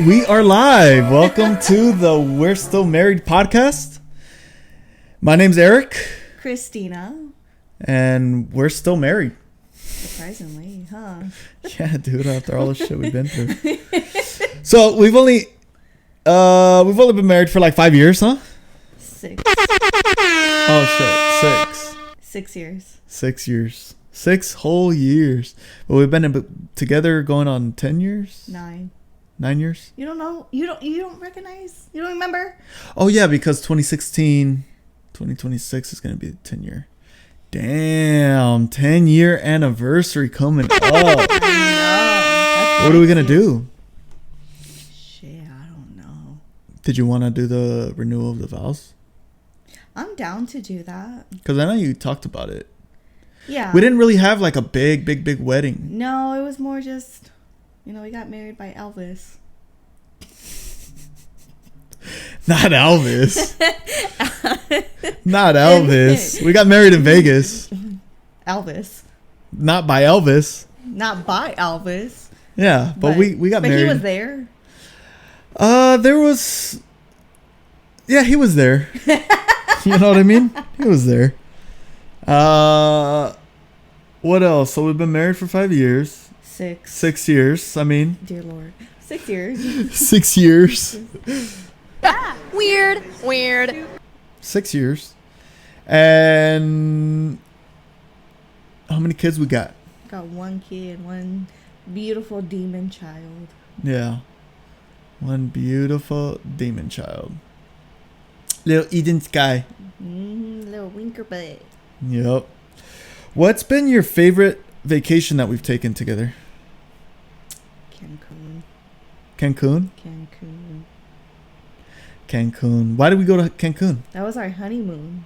We are live. Welcome to the We're Still Married podcast. My name's Eric. Christina. And we're still married. Surprisingly, huh? Yeah, dude, after all the shit we've been through. So we've only been married for like 5 years, huh? 6. Oh shit, 6. 6 years. 6 years. 6 whole years. But we've been together going on 10 years? 9. 9 years? You don't know? You don't recognize? You don't remember? Oh yeah, because 2026 is going to be the 10 year. Damn, 10-year anniversary coming up. I know. What are we going to do? Shit, I don't know. Did you want to do the renewal of the vows? I'm down to do that. Because I know you talked about it. Yeah. We didn't really have like a big wedding. No, it was more just, we got married by Elvis. Not Elvis. Not Elvis. We got married in Vegas. Elvis. Not by Elvis. Not by Elvis. Yeah, but we got married. But he was there. There was... Yeah, he was there. You know what I mean? He was there. What else? So we've been married for 5 years. 6. 6 years, I mean. Dear Lord. 6 years. 6 years. Weird. 6 years. And how many kids we got? Got one kid, one beautiful demon child. Yeah. One beautiful demon child. Little Eden Sky. Little winker butt. Yep. What's been your favorite vacation that we've taken together? Cancun. Why did we go to Cancun? That was our honeymoon.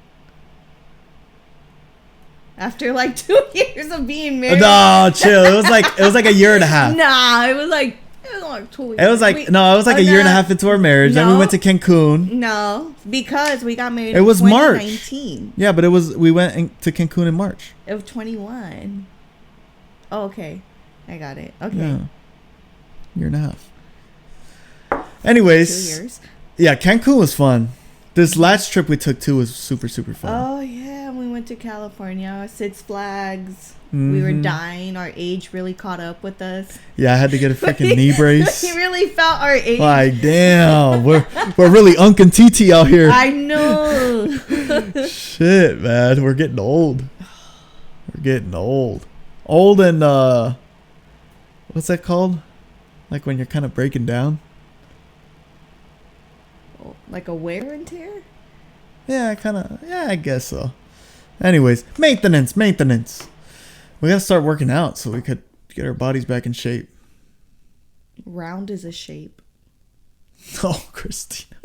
After like 2 years of being married. No, chill. It was like a year and a half. Nah, it was like 2 years. It was like a year and a half into our marriage. Then we went to Cancun. No, because we got married. It was in March. 2019. Yeah, but we went to Cancun in March. Of 21. Oh, okay. I got it. Okay. Yeah. Year and a half. Anyways. 2 years. Yeah, Cancun was fun. This last trip we took too was super fun. Oh yeah, we went to California, Six Flags. Mm-hmm. We were dying. Our age really caught up with us. Yeah, I had to get a freaking knee brace. We really felt our age. Like, damn, we're really Unc and TT out here. I know. Shit, man, we're getting old. Old and what's that called? Like when you're kind of breaking down. Like a wear and tear? Yeah, I guess so. Anyways, maintenance. We gotta start working out so we could get our bodies back in shape. Round is a shape. Oh, Christina,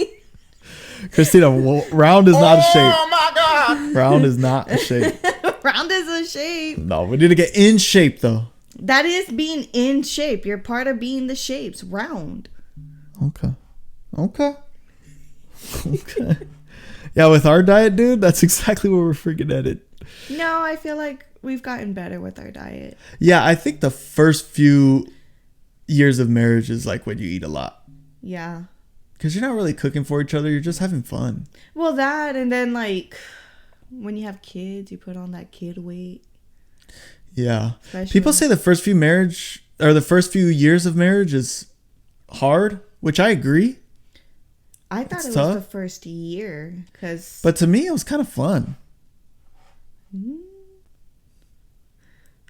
round is not a shape. Oh my God. Round is not a shape. Round is a shape. No, we need to get in shape though. That is being in shape. You're part of being the shapes. Round. Okay. Yeah, with our diet, dude, that's exactly what we're freaking headed. No, I feel like we've gotten better with our diet. Yeah, I think the first few years of marriage is like when you eat a lot. Yeah. Because you're not really cooking for each other. You're just having fun. Well, that, and then like when you have kids, you put on that kid weight. Yeah. People say the first few years of marriage is hard, which I agree. I thought it was the first year. But to me, it was kind of fun.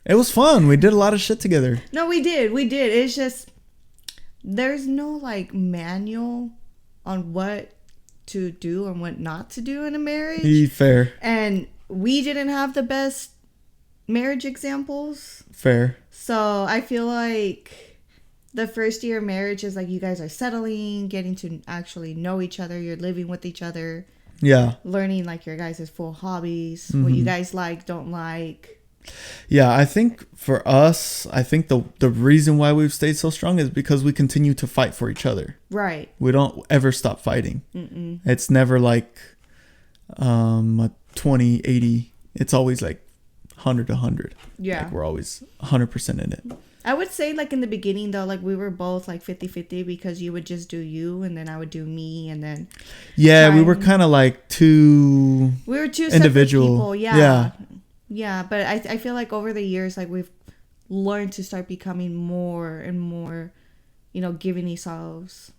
It was fun. We did a lot of shit together. No, we did. It's just there's no like manual on what to do and what not to do in a marriage. Fair. And we didn't have the best marriage examples. Fair. So I feel like the first year of marriage is like you guys are settling, getting to actually know each other. You're living with each other. Yeah. Learning like your guys' full hobbies, what you guys like, don't like. Yeah, I think for us, the reason why we've stayed so strong is because we continue to fight for each other. Right. We don't ever stop fighting. Mm-mm. It's never like a 20-80. It's always like 100 to 100. Yeah. Like we're always 100% in it. I would say like in the beginning though, like we were both like 50-50 because you would just do you and then I would do me and then Yeah, we were kind of like two individual people. Yeah. Yeah, but I feel like over the years like we've learned to start becoming more and more, giving ourselves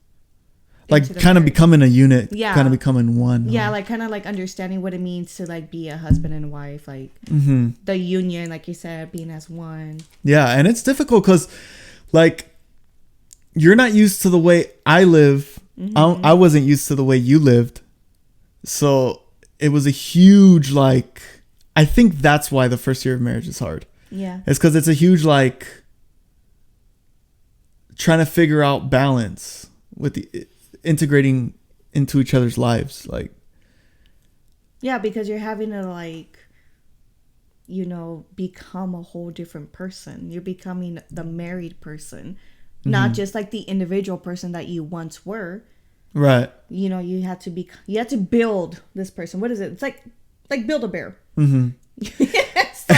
like kind of becoming a unit, yeah, kind of becoming one. Yeah, like kind of like understanding what it means to like be a husband and wife, like the union, like you said, being as one. Yeah, and it's difficult because like you're not used to the way I live. I wasn't used to the way you lived, so it was a huge like. I think that's why the first year of marriage is hard. Yeah, it's because it's a huge like trying to figure out balance with the integrating into each other's lives, like. Yeah, because you're having to like, become a whole different person. You're becoming the married person, not just like the individual person that you once were. Right. You had to build this person. What is it? It's like build a bear. Mm-hmm. So,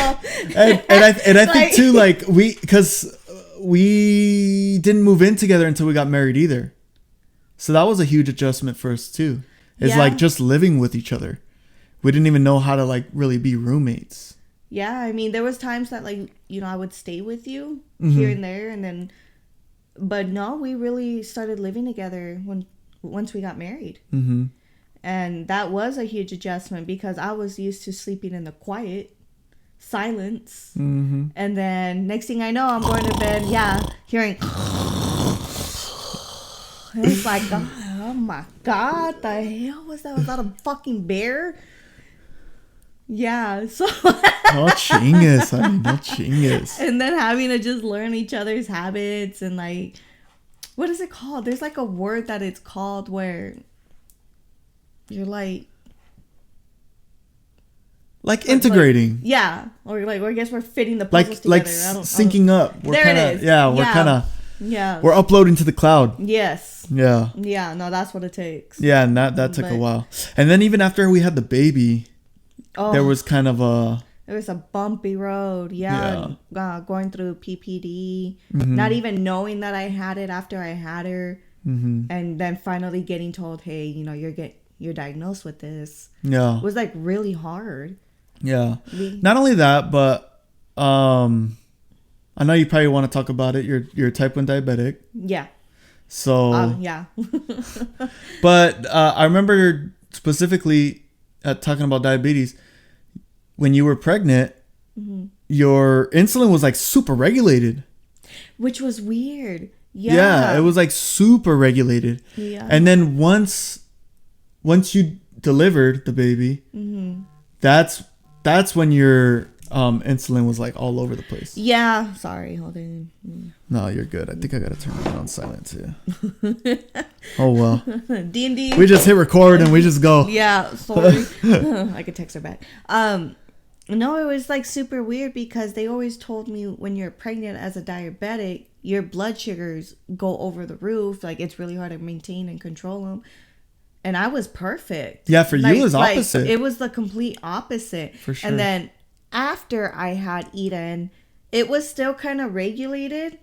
and I think too, like because we didn't move in together until we got married either. So that was a huge adjustment for us too. It's like just living with each other. We didn't even know how to like really be roommates. Yeah, I mean, there was times that like, I would stay with you here and there but no, we really started living together once we got married. Mm-hmm. And that was a huge adjustment because I was used to sleeping in the quiet silence. Mm-hmm. And then next thing I know, I'm going to bed, hearing and it's like, oh my God, the hell was that? Was that a fucking bear? Yeah, so no chingas. And then having to just learn each other's habits and like, what is it called? There's like a word that it's called where you're like integrating. Or I guess we're fitting the puzzles together. Like syncing up. We're there kinda, it is. we're kind of we're uploading to the cloud. Yes. Yeah. Yeah, no, that's what it takes. Yeah, and that took a while. And then even after we had the baby, there was kind of it was a bumpy road. Going through PPD, not even knowing that I had it after I had her, and then finally getting told, hey, you're diagnosed with this. Yeah, it was like really hard. Yeah, not only that, but I know you probably want to talk about it. You're type 1 diabetic. Yeah. So yeah. But I remember specifically talking about diabetes. When you were pregnant, your insulin was like super regulated. Which was weird. Yeah, it was like super regulated. Yeah. And then once you delivered the baby, that's when your insulin was like all over the place. Yeah. Sorry, hold on. No, you're good. I think I gotta turn it on silent too. Oh well. D&D. We just hit record and we just go. Yeah, sorry. I could text her back. No, it was like super weird because they always told me when you're pregnant as a diabetic, your blood sugars go over the roof. Like it's really hard to maintain and control them. And I was perfect. Yeah, for you it was opposite. It was the complete opposite. For sure. And then after I had Eden, it was still kind of regulated.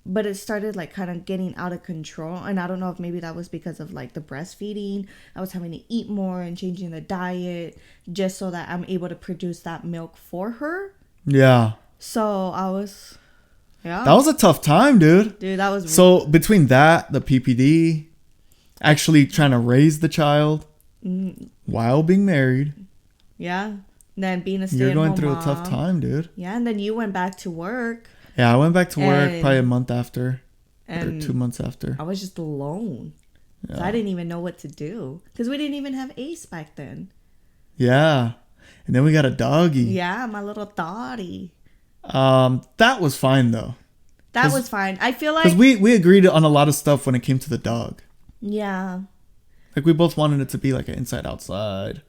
But it started like kind of getting out of control. And I don't know if maybe that was because of like the breastfeeding. I was having to eat more and changing the diet just so that I'm able to produce that milk for her. Yeah. So I was, That was a tough time, dude. Dude, that was. So between that, the PPD, actually trying to raise the child while being married. Yeah. And then being a stay-at-home You're going through mom. a tough time, dude. Yeah. And then you went back to work. Yeah, I went back to work probably a month after. Or 2 months after. I was just alone. Yeah. So I didn't even know what to do. Because we didn't even have Ace back then. Yeah. And then we got a doggy. Yeah, my little doggy. That was fine, though. That was fine. I feel like... Because we agreed on a lot of stuff when it came to the dog. Yeah. Like, we both wanted it to be, like, an inside-outside.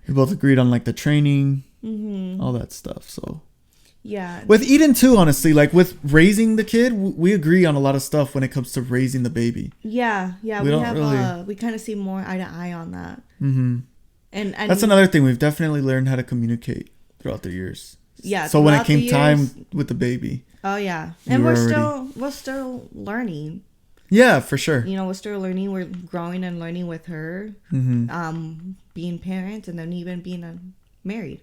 We both agreed on, like, the training. All that stuff, so... Yeah. With Eden too, honestly, like with raising the kid, we agree on a lot of stuff when it comes to raising the baby. Yeah, we have really... we kind of see more eye to eye on that. And that's another thing, we've definitely learned how to communicate. throughout the years. Yeah. So when it came time with the baby. Oh yeah, and we're still learning. Yeah, for sure. You know, we're still learning. We're growing and learning with her. Being parents and then even being married.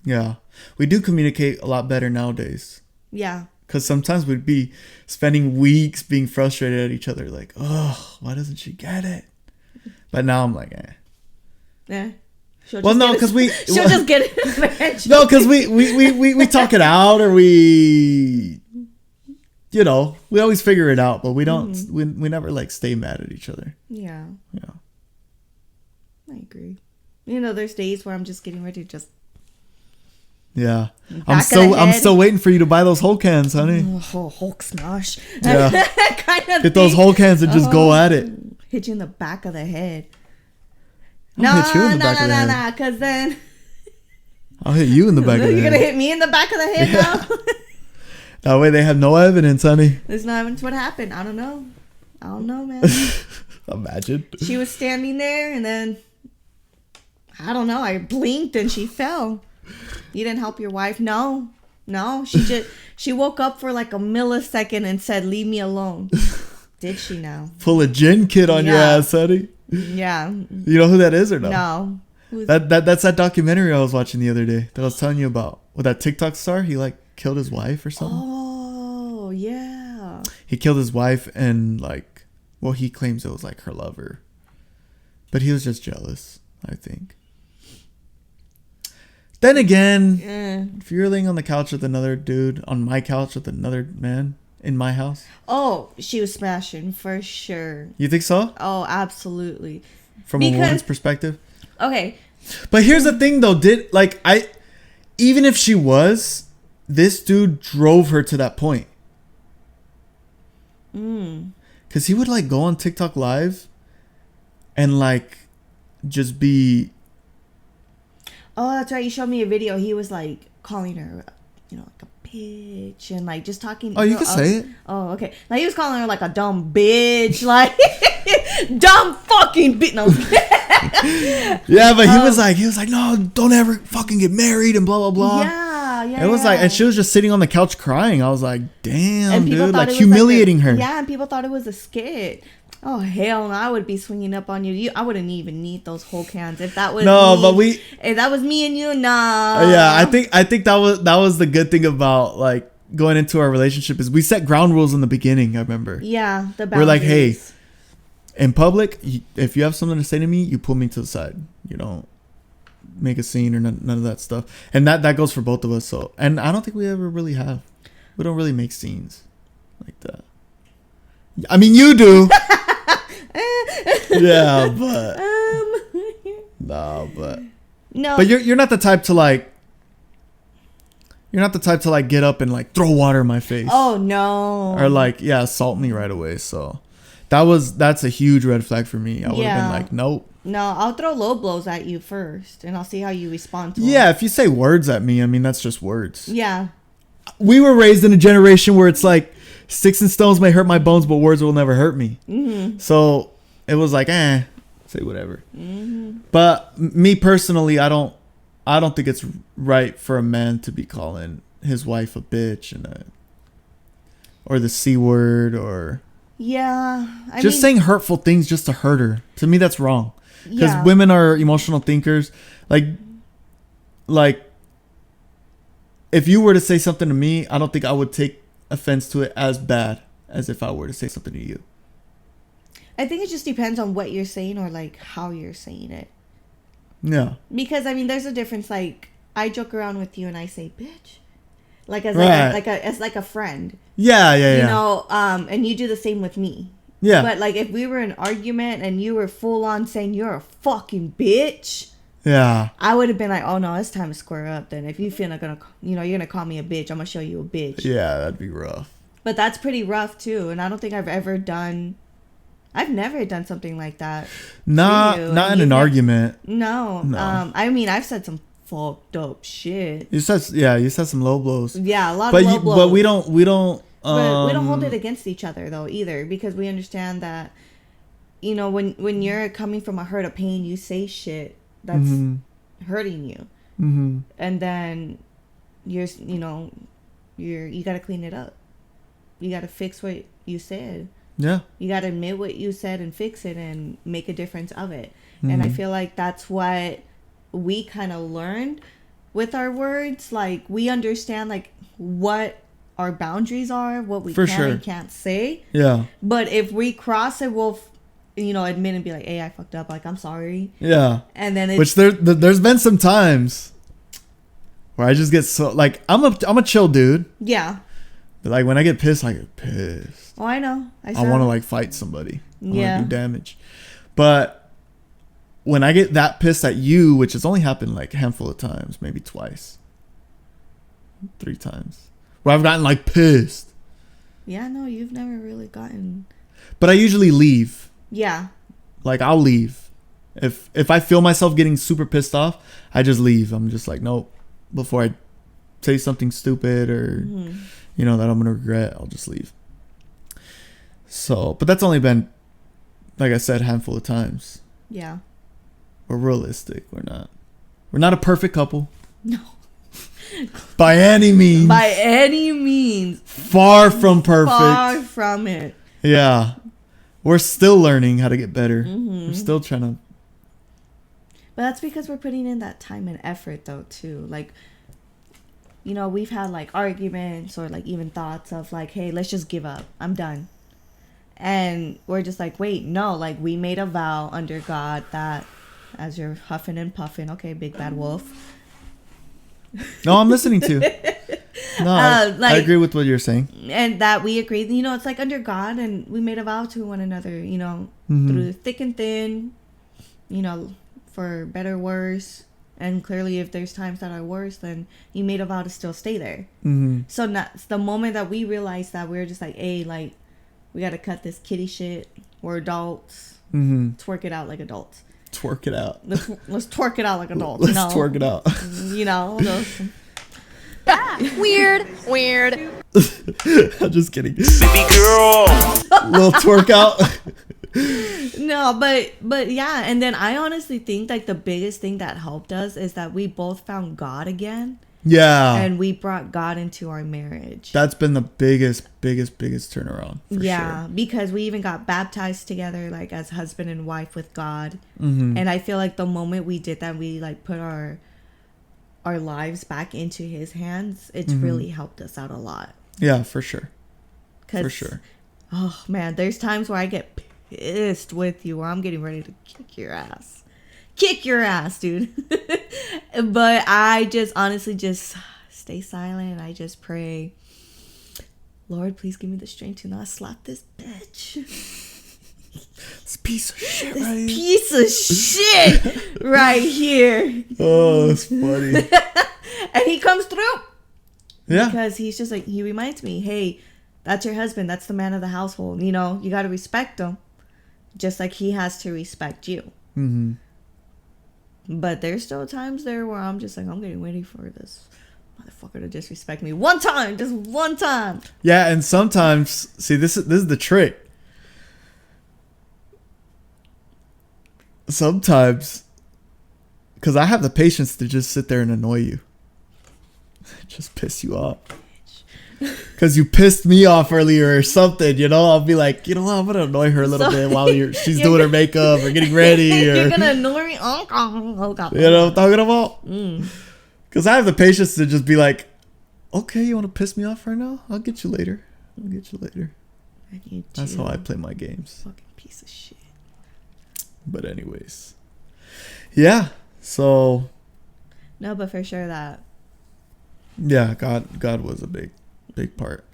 Yeah, we do communicate a lot better nowadays. Yeah. Because sometimes we'd be spending weeks being frustrated at each other, like, oh, why doesn't she get it? But now I'm like, eh. Yeah. She'll just get it eventually. No, because we talk it out, or we, you know, we always figure it out, but we don't, we never like stay mad at each other. Yeah. Yeah. I agree. You know, there's days where I'm just getting ready to just. Yeah. I'm still waiting for you to buy those whole cans, honey. Oh, Hulk smash. Yeah. Kind of get those whole cans and just go at it. Hit you in the back of the head. I'll hit you in the back of the head. No, because then... I'll hit you in the back of the head. You're going to hit me in the back of the head now? That way they have no evidence, honey. There's no evidence what happened. I don't know, man. Imagine. She was standing there and then... I don't know. I blinked and she fell. You didn't help your wife? No. She woke up for like a millisecond and said, "Leave me alone." Did she now? Pull a gin kid on your ass, honey. Yeah. You know who that is or no? No. That's that documentary I was watching the other day that I was telling you about. With that TikTok star, he like killed his wife or something. Oh, yeah. He killed his wife and like, well, he claims it was like her lover. But he was just jealous, I think. Then again, if you're laying on the couch with another dude, on my couch with another man in my house. Oh, she was smashing for sure. You think so? Oh, absolutely. From a woman's perspective? Okay. But here's the thing though, even if she was, this dude drove her to that point. Because he would like go on TikTok live and like just be... Oh, that's right. You showed me a video. He was like calling her, you know, like a bitch and like just talking. Oh, you can say it. Oh, okay. Like he was calling her like a dumb bitch, like dumb fucking bitch. No. Yeah, but he was like, no, don't ever fucking get married and blah blah blah. Yeah. It was like, and she was just sitting on the couch crying. I was like, damn, dude, like humiliating her. Yeah, and people thought it was a skit. Oh hell no! I would be swinging up on you. I wouldn't even need those whole cans if that was if that was me and you. Nah. Yeah, I think that was the good thing about like going into our relationship is we set ground rules in the beginning. I remember. Yeah, the boundaries. We're like, hey, in public, if you have something to say to me, you pull me to the side. You don't make a scene or none of that stuff, and that goes for both of us. So, and I don't think we ever really have. We don't really make scenes like that. I mean, you do. Yeah, but no. But you're not the type to like. You're not the type to like get up and like throw water in my face. Oh no. Or like assault me right away. So that's a huge red flag for me. I would have been like, nope. No, I'll throw low blows at you first, and I'll see how you respond to them. If you say words at me, I mean that's just words. Yeah. We were raised in a generation where it's like sticks and stones may hurt my bones, but words will never hurt me. Mm-hmm. So it was like, say whatever. Mm-hmm. But me personally, I don't think it's right for a man to be calling his wife a bitch or the C word or just saying hurtful things just to hurt her. To me, that's wrong. Because women are emotional thinkers. Like if you were to say something to me, I don't think I would take offense to it as bad as if I were to say something to you. I think it just depends on what you're saying or like how you're saying it. Yeah. Because I mean, there's a difference. Like I joke around with you and I say bitch, like as like a friend. Yeah. You know, and you do the same with me. Yeah. But like if we were in an argument and you were full on saying you're a fucking bitch. Yeah. I would have been like, oh no, it's time to square up. Then if you feel like you're gonna call me a bitch, I'm gonna show you a bitch. Yeah, that'd be rough. But that's pretty rough too, and I don't think I've never done something like that. Not in an argument. No. I mean, I've said some fucked up shit. You said some low blows. Yeah, a lot of low blows. But we don't. But we don't hold it against each other though either, because we understand that, you know, when you're coming from a hurt of pain, you say shit that's hurting you. Mm-hmm. And then you got to clean it up. You got to fix what you said. Yeah. You got to admit what you said and fix it and make a difference of it. And I feel like that's what we kind of learned with our words. Like, we understand like what our boundaries are, what we and can't say. Yeah. But if we cross it, we'll admit and be like, hey, I fucked up, like, I'm sorry. Yeah. And then which there's been some times where I just get so, like, I'm a chill dude. Yeah. But like when I get pissed, I get pissed. Oh, I know. I want to like fight somebody. I yeah. want to do damage. But when I get that pissed at you, which has only happened like a handful of times, maybe twice, 3 times, where I've gotten like pissed. Yeah, no, you've never really gotten. But I usually leave. Yeah. Like, I'll leave. If I feel myself getting super pissed off, I just leave. I'm just like, nope. Before I say something stupid or, that I'm going to regret, I'll just leave. So, but that's only been, like I said, a handful of times. Yeah. We're realistic. We're not a perfect couple. No. By any means. By any means. Far from perfect. Far from it. Yeah. We're still learning how to get better. We're still trying to. But that's because we're putting in that time and effort, though, too. Like, we've had, like, arguments or, like, even thoughts of, like, hey, let's just give up. I'm done. And we're just like, wait, no. Like, we made a vow under God that, as you're huffing and puffing, okay, big bad wolf. No, I'm listening to. No, I agree with what you're saying. And that we agreed, it's like under God, and we made a vow to one another, through thick and thin, for better or worse. And clearly, if there's times that are worse, then you made a vow to still stay there. So the moment that we realized that, we were just like, hey, like, we got to cut this kitty shit. We're adults. Twerk it out like adults. Twerk it out. Let's twerk it out like adults. Let's twerk it out. Weird. I'm just kidding. Baby girl. Little twerk out. No, but yeah. And then I honestly think like the biggest thing that helped us is that we both found God again. Yeah. And we brought God into our marriage. That's been the biggest turnaround. Yeah, sure. Because we even got baptized together, like as husband and wife with God. And I feel like the moment we did that, we like put our lives back into His hands. It's really helped us out a lot. Yeah, for sure. For sure. Oh man, there's times where I get pissed with you, where I'm getting ready to kick your ass. Kick your ass, dude. But I just honestly just stay silent. I just pray, Lord, please give me the strength to not slap this bitch. This piece of shit this right piece of shit right here. Oh, it's funny. And he comes through. Yeah. Because he's just like, he reminds me, hey, that's your husband. That's the man of the household. You got to respect him. Just like he has to respect you. But there's still times there where I'm just like, I'm getting ready for this motherfucker to disrespect me one time, just one time. Yeah, and sometimes, see, this is the trick. Sometimes, because I have the patience to just sit there and annoy you, just piss you off. Because you pissed me off earlier or something, I'll be like, I'm gonna annoy her a little bit while she's doing her makeup or getting ready. You're gonna annoy me. Oh God. You know what I'm talking about? Because I have the patience to just be like, okay, you want to piss me off right now? I'll get you later. That's how I play my games. Fucking piece of shit. But anyways, yeah. So. No, but for sure that. Yeah, God was a big part,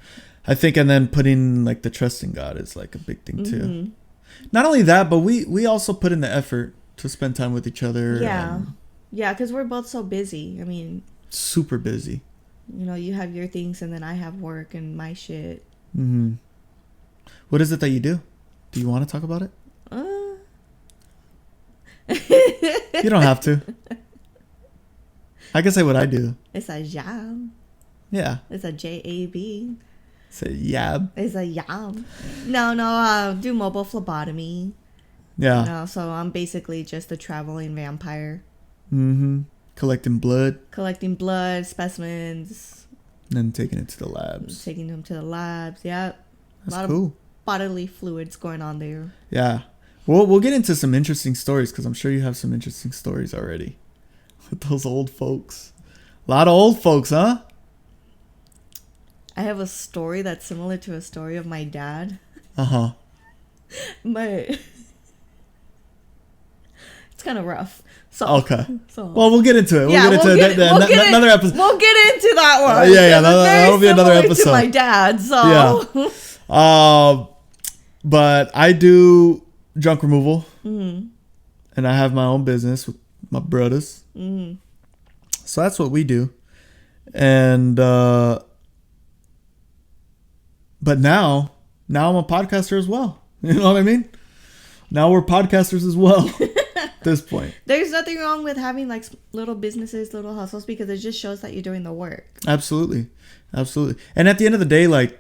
I think. And then putting like the trust in God is like a big thing too. Not only that, but we also put in the effort to spend time with each other. Yeah, because we're both so busy. I mean, super busy. You have your things and then I have work and my shit. What is it that you do? Do you want to talk about it? You don't have to. I can say what I do. It's a job. Yeah. It's a JAB. It's a yab. It's a yab. No, do mobile phlebotomy. Yeah. So I'm basically just a traveling vampire. Collecting blood. Collecting blood, specimens. And then taking it to the labs. Taking them to the labs, yep. That's a lot cool. of bodily fluids going on there. Yeah. We'll get into some interesting stories because I'm sure you have some interesting stories already. With those old folks. A lot of old folks, huh? I have a story that's similar to a story of my dad. Uh-huh. But it's kind of rough. So, Okay. So, well, we'll get into it. We'll get another episode. We'll get into that one. That'll be another episode. To my dad, so. Yeah. But I do junk removal. Mm-hmm. And I have my own business with my brothers. Mm-hmm. So that's what we do. And, but now I'm a podcaster as well. You know what I mean? Now we're podcasters as well at this point. There's nothing wrong with having like little businesses, little hustles, because it just shows that you're doing the work. Absolutely. And at the end of the day, like,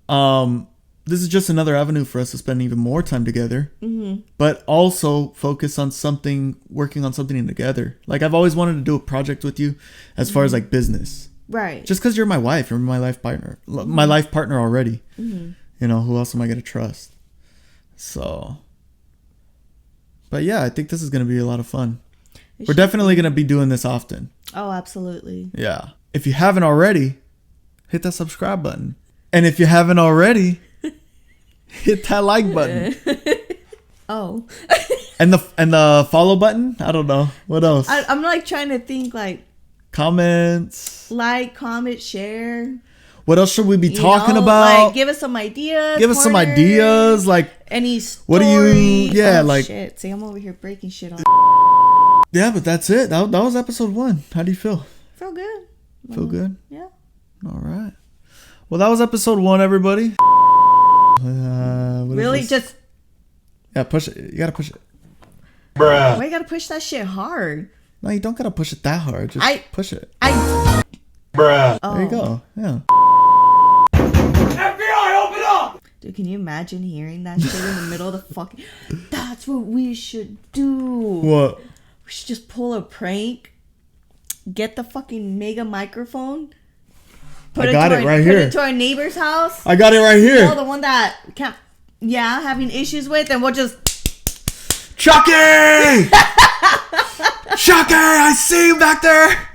this is just another avenue for us to spend even more time together, but also focus on working on something together. Like, I've always wanted to do a project with you as far as like business. Right. Just because you're my wife, you're my life partner, already. Mm-hmm. You know, who else am I going to trust? So, but yeah, I think this is going to be a lot of fun. We're definitely going to be doing this often. Oh, absolutely. Yeah. If you haven't already, hit that subscribe button. And if you haven't already, hit that like button. Oh. and the follow button? I don't know. What else? I'm like trying to think like comments. Like, comment, share. What else should we be talking about? Like, give us some ideas. Give us some ideas. Like, any stories. What do you? Yeah, like. Shit. See, I'm over here breaking shit on. Yeah, but that's it. That was episode 1. How do you feel? Feel good. Feel good? Yeah. All right. Well, that was episode 1, everybody. Really? Just. Yeah, push it. You gotta push it. Bruh. Why you gotta push that shit hard? No, you don't gotta push it that hard. Just push it. Bruh. There you go. Yeah. FBI, open up! Dude, can you imagine hearing that shit in the middle of the fucking... That's what we should do. What? We should just pull a prank. Get the fucking mega microphone. Put it right here. Put it to our neighbor's house. I got it right here. You know, the one that can't... Yeah, having issues with. And we'll just... Chucky! Chucky! I see you back there!